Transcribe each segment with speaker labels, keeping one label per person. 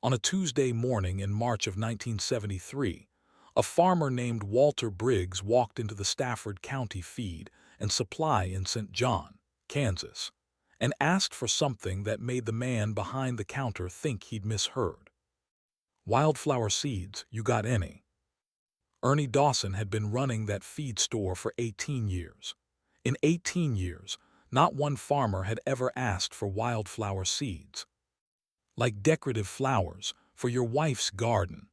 Speaker 1: On a Tuesday morning in March of 1973, a farmer named Walter Briggs walked into the Stafford County feed and supply in St. John, Kansas, and asked for something that made the man behind the counter think he'd misheard. "Wildflower seeds, you got any?" Ernie Dawson had been running that feed store for 18 years. In 18 years, not one farmer had ever asked for wildflower seeds. "Like decorative flowers, for your wife's garden."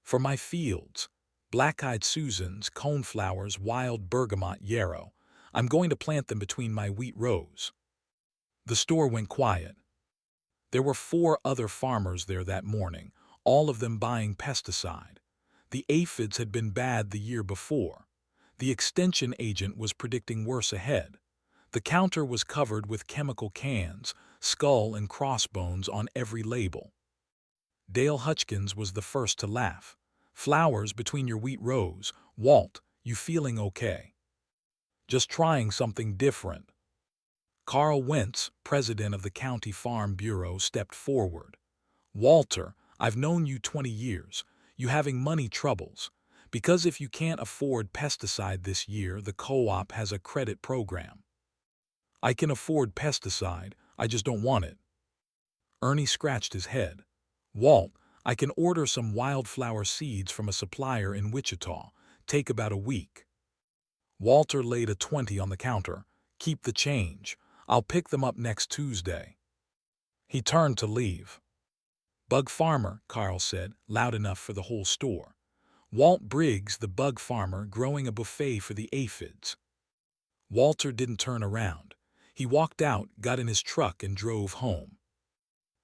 Speaker 1: "For my fields, black-eyed Susans, coneflowers, wild bergamot, yarrow. I'm going to plant them between my wheat rows." The store went quiet. There were 4 other farmers there that morning, all of them buying pesticide. The aphids had been bad the year before. The extension agent was predicting worse ahead. The counter was covered with chemical cans, skull and crossbones on every label. Dale Hutchkins was the first to laugh. "Flowers between your wheat rows. Walt, you feeling okay?" "Just trying something different." Carl Wentz, president of the County Farm Bureau, stepped forward. "Walter, I've known you 20 years. You having money troubles. Because if you can't afford pesticide this year, the co-op has a credit program." "I can afford pesticide, I just don't want it." Ernie scratched his head. "Walt, I can order some wildflower seeds from a supplier in Wichita. Take about a week." Walter laid a 20 on the counter. "Keep the change. I'll pick them up next Tuesday." He turned to leave. "Bug farmer," Carl said, loud enough for the whole store. "Walt Briggs, the bug farmer, growing a buffet for the aphids." Walter didn't turn around. He walked out, got in his truck, and drove home.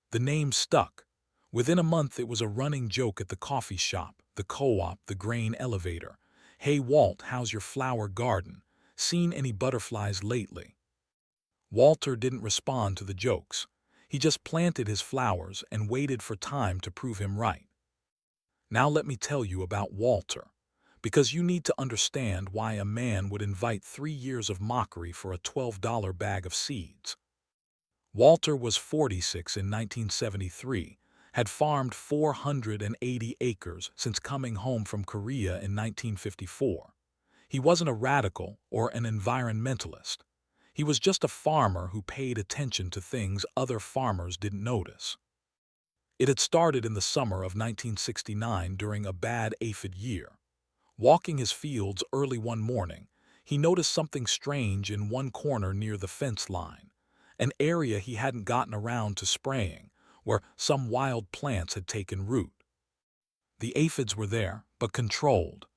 Speaker 1: The name stuck. Within a month it was a running joke at the coffee shop, the co-op, the grain elevator. "Hey Walt, how's your flower garden? Seen any butterflies lately?" Walter didn't respond to the jokes. He just planted his flowers and waited for time to prove him right. Now let me tell you about Walter, because you need to understand why a man would invite 3 years of mockery for a $12 bag of seeds. Walter was 46 in 1973, had farmed 480 acres since coming home from Korea in 1954. He wasn't a radical or an environmentalist. He was just a farmer who paid attention to things other farmers didn't notice. It had started in the summer of 1969 during a bad aphid year. Walking his fields early one morning, he noticed something strange in one corner near the fence line, an area he hadn't gotten around to spraying, where some wild plants had taken root. The aphids were there, but controlled.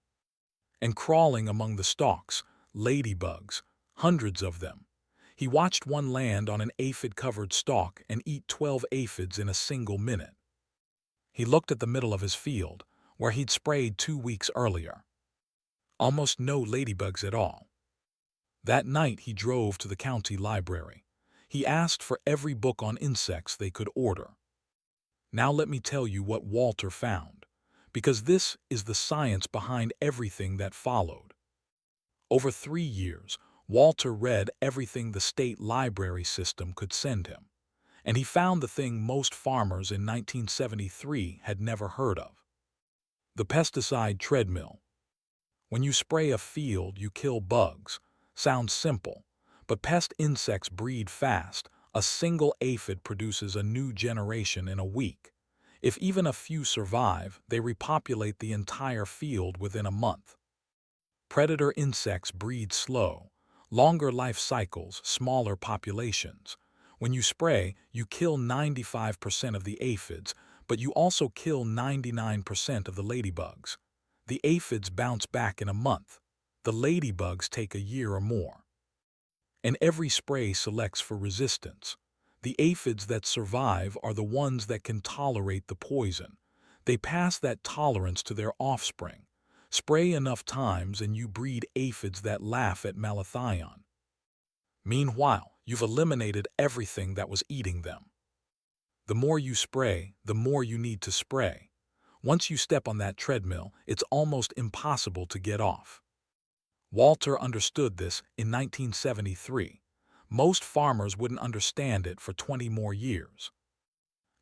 Speaker 1: And crawling among the stalks, ladybugs, hundreds of them. He watched one land on an aphid-covered stalk and eat 12 aphids in a single minute. He looked at the middle of his field, where he'd sprayed 2 weeks earlier. Almost no ladybugs at all. That night he drove to the county library. He asked for every book on insects they could order. Now let me tell you what Walter found, because this is the science behind everything that followed. Over 3 years, Walter read everything the state library system could send him, and he found the thing most farmers in 1973 had never heard of: the pesticide treadmill. When you spray a field, you kill bugs. Sounds simple, but pest insects breed fast. A single aphid produces a new generation in a week. If even a few survive, they repopulate the entire field within a month. Predator insects breed slow, longer life cycles, smaller populations. When you spray, you kill 95% of the aphids, but you also kill 99% of the ladybugs. The aphids bounce back in a month. The ladybugs take a year or more. And every spray selects for resistance. The aphids that survive are the ones that can tolerate the poison. They pass that tolerance to their offspring. Spray enough times and you breed aphids that laugh at malathion. Meanwhile, you've eliminated everything that was eating them. The more you spray, the more you need to spray. Once you step on that treadmill, it's almost impossible to get off. Walter understood this in 1973. Most farmers wouldn't understand it for 20 more years.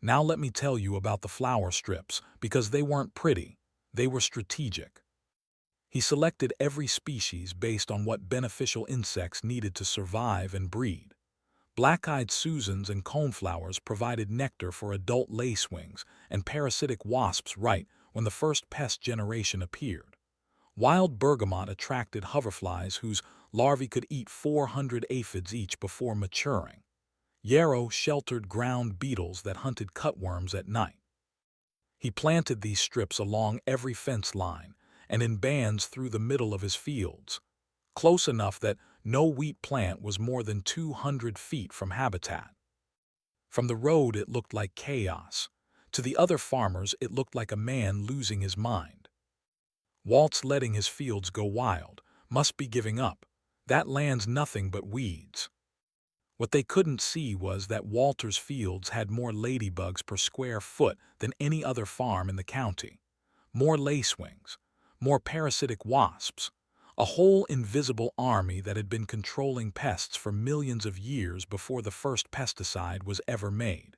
Speaker 1: Now let me tell you about the flower strips, because they weren't pretty, they were strategic. He selected every species based on what beneficial insects needed to survive and breed. Black-eyed Susans and coneflowers provided nectar for adult lacewings and parasitic wasps right when the first pest generation appeared. Wild bergamot attracted hoverflies whose larvae could eat 400 aphids each before maturing. Yarrow sheltered ground beetles that hunted cutworms at night. He planted these strips along every fence line and in bands through the middle of his fields, close enough that no wheat plant was more than 200 feet from habitat. From the road it looked like chaos. To the other farmers it looked like a man losing his mind. Walt's letting his fields go wild, must be giving up. That land's nothing but weeds. What they couldn't see was that Walter's fields had more ladybugs per square foot than any other farm in the county. More lacewings, more parasitic wasps, a whole invisible army that had been controlling pests for millions of years before the first pesticide was ever made.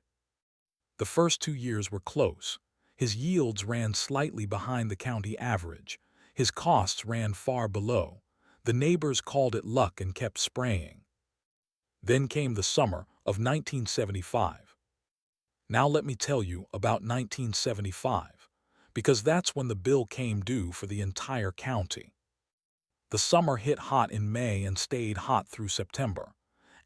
Speaker 1: The first 2 years were close. His yields ran slightly behind the county average. His costs ran far below. The neighbors called it luck and kept spraying. Then came the summer of 1975. Now let me tell you about 1975, because that's when the bill came due for the entire county. The summer hit hot in May and stayed hot through September.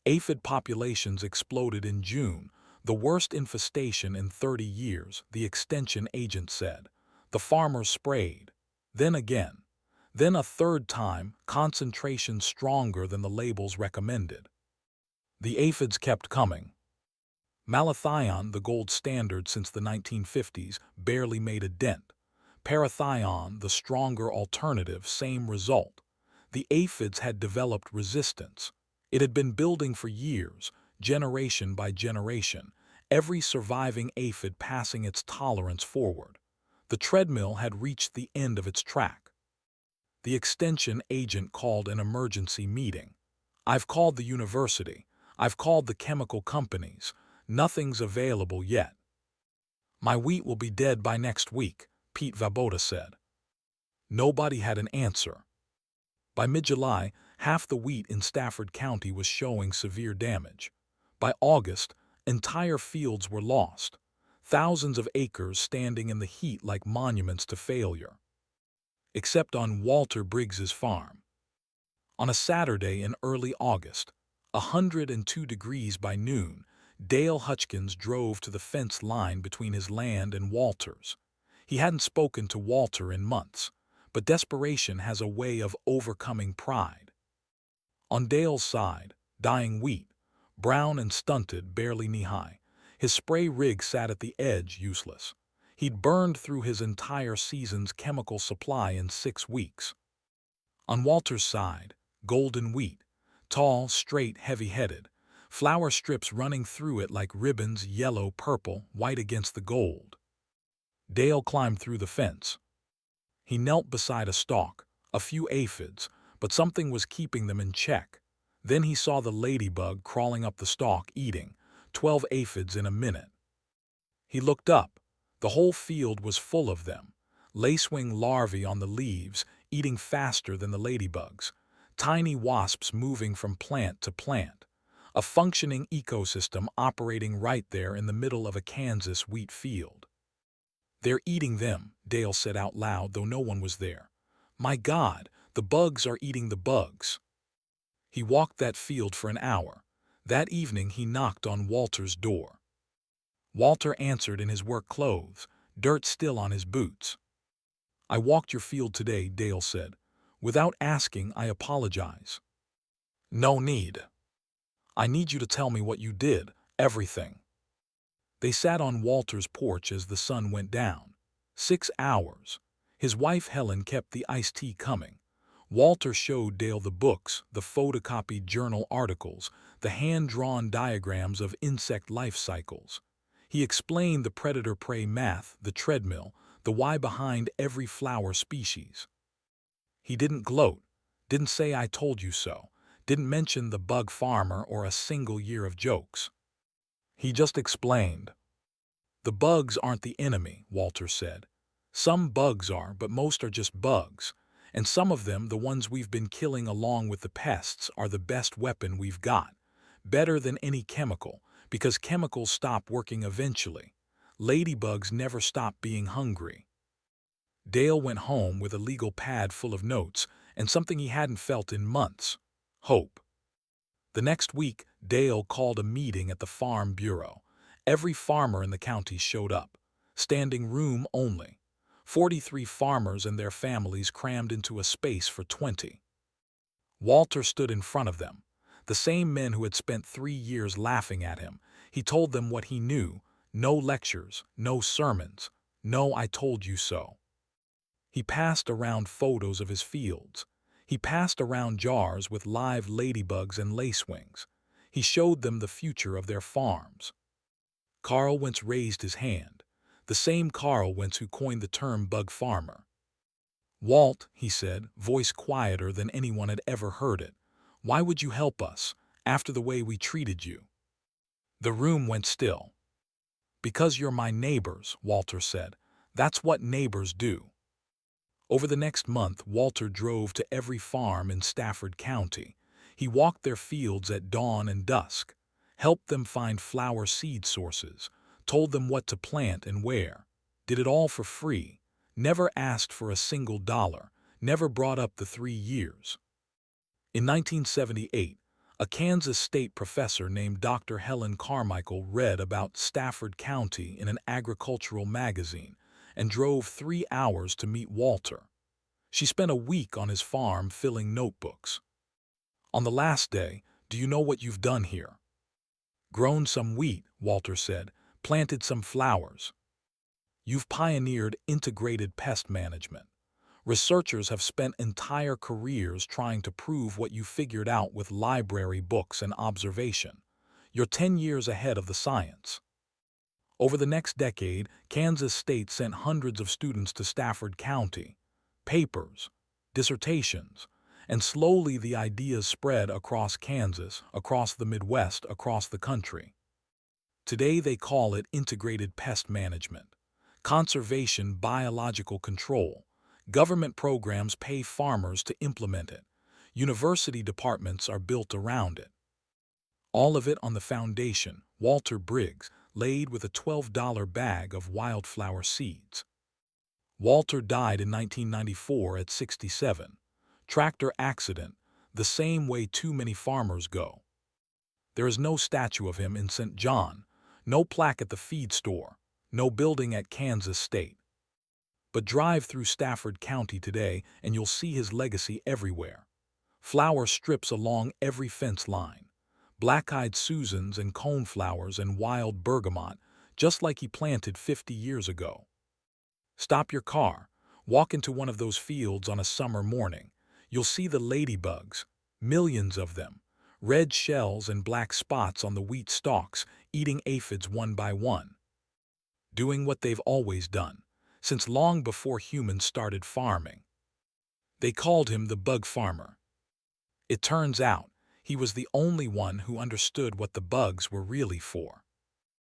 Speaker 1: Aphid populations exploded in June, the worst infestation in 30 years, the extension agent said. The farmers sprayed. Then again. Then a third time, concentration stronger than the labels recommended. The aphids kept coming. Malathion, the gold standard since the 1950s, barely made a dent. Parathion, the stronger alternative, same result. The aphids had developed resistance. It had been building for years, generation by generation, every surviving aphid passing its tolerance forward. The treadmill had reached the end of its track. The extension agent called an emergency meeting. I've called the university. I've called the chemical companies. Nothing's available yet. My wheat will be dead by next week, Pete Vaboda said. Nobody had an answer. By mid-July, half the wheat in Stafford County was showing severe damage. By August, entire fields were lost, thousands of acres standing in the heat like monuments to failure. Except on Walter Briggs's farm. On a Saturday in early August, 102 degrees by noon, Dale Hutchins drove to the fence line between his land and Walter's. He hadn't spoken to Walter in months, but desperation has a way of overcoming pride. On Dale's side, dying wheat, brown and stunted, barely knee-high. His spray rig sat at the edge, useless. He'd burned through his entire season's chemical supply in 6 weeks. On Walter's side, golden wheat, tall, straight, heavy-headed, flower strips running through it like ribbons, yellow, purple, white against the gold. Dale climbed through the fence. He knelt beside a stalk, a few aphids, but something was keeping them in check. Then he saw the ladybug crawling up the stalk, eating 12 aphids in a minute. He looked up. The whole field was full of them, lacewing larvae on the leaves, eating faster than the ladybugs, tiny wasps moving from plant to plant, a functioning ecosystem operating right there in the middle of a Kansas wheat field. "They're eating them," Dale said out loud, though no one was there. "My God, the bugs are eating the bugs." He walked that field for an hour. That evening he knocked on Walter's door. Walter answered in his work clothes, dirt still on his boots. "I walked your field today," Dale said. "Without asking, I apologize." "No need. I need you to tell me what you did, everything." They sat on Walter's porch as the sun went down. 6 hours. His wife Helen kept the iced tea coming. Walter showed Dale the books, the photocopied journal articles, the hand-drawn diagrams of insect life cycles. He explained the predator-prey math, the treadmill, the why behind every flower species. He didn't gloat, didn't say "I told you so," didn't mention the bug farmer or a single year of jokes. He just explained. "The bugs aren't the enemy," Walter said. "Some bugs are, but most are just bugs. And some of them, the ones we've been killing along with the pests, are the best weapon we've got. Better than any chemical, because chemicals stop working eventually. Ladybugs never stop being hungry." Dale went home with a legal pad full of notes and something he hadn't felt in months: hope. The next week, Dale called a meeting at the Farm Bureau. Every farmer in the county showed up. Standing room only. 43 farmers and their families crammed into a space for 20. Walter stood in front of them. The same men who had spent 3 years laughing at him. He told them what he knew. No lectures, no sermons, no "I told you so." He passed around photos of his fields. He passed around jars with live ladybugs and lacewings. He showed them the future of their farms. Carl Wentz raised his hand, the same Carl Wentz who coined the term bug farmer. "Walt," he said, voice quieter than anyone had ever heard it, "why would you help us, after the way we treated you?" The room went still. "Because you're my neighbors," Walter said. "That's what neighbors do." Over the next month, Walter drove to every farm in Stafford County. He walked their fields at dawn and dusk, helped them find flower seed sources, told them what to plant and where, did it all for free, never asked for a single dollar, never brought up the 3 years. In 1978, a Kansas State professor named Dr. Helen Carmichael read about Stafford County in an agricultural magazine and drove 3 hours to meet Walter. She spent a week on his farm filling notebooks. On the last day, "Do you know what you've done here?" "Grown some wheat," Walter said, "planted some flowers." "You've pioneered integrated pest management. Researchers have spent entire careers trying to prove what you figured out with library books and observation. You're 10 years ahead of the science." Over the next decade, Kansas State sent hundreds of students to Stafford County. Papers, dissertations, and slowly the ideas spread across Kansas, across the Midwest, across the country. Today they call it integrated pest management, conservation, biological control. Government programs pay farmers to implement it. University departments are built around it. All of it on the foundation, Walter Briggs, laid with a $12 bag of wildflower seeds. Walter died in 1994 at 67. Tractor accident, the same way too many farmers go. There is no statue of him in St. John, no plaque at the feed store, no building at Kansas State. But drive through Stafford County today and you'll see his legacy everywhere. Flower strips along every fence line. Black-eyed Susans and coneflowers and wild bergamot, just like he planted 50 years ago. Stop your car, walk into one of those fields on a summer morning. You'll see the ladybugs, millions of them, red shells and black spots on the wheat stalks, eating aphids one by one. Doing what they've always done, since long before humans started farming. They called him the bug farmer. It turns out, he was the only one who understood what the bugs were really for.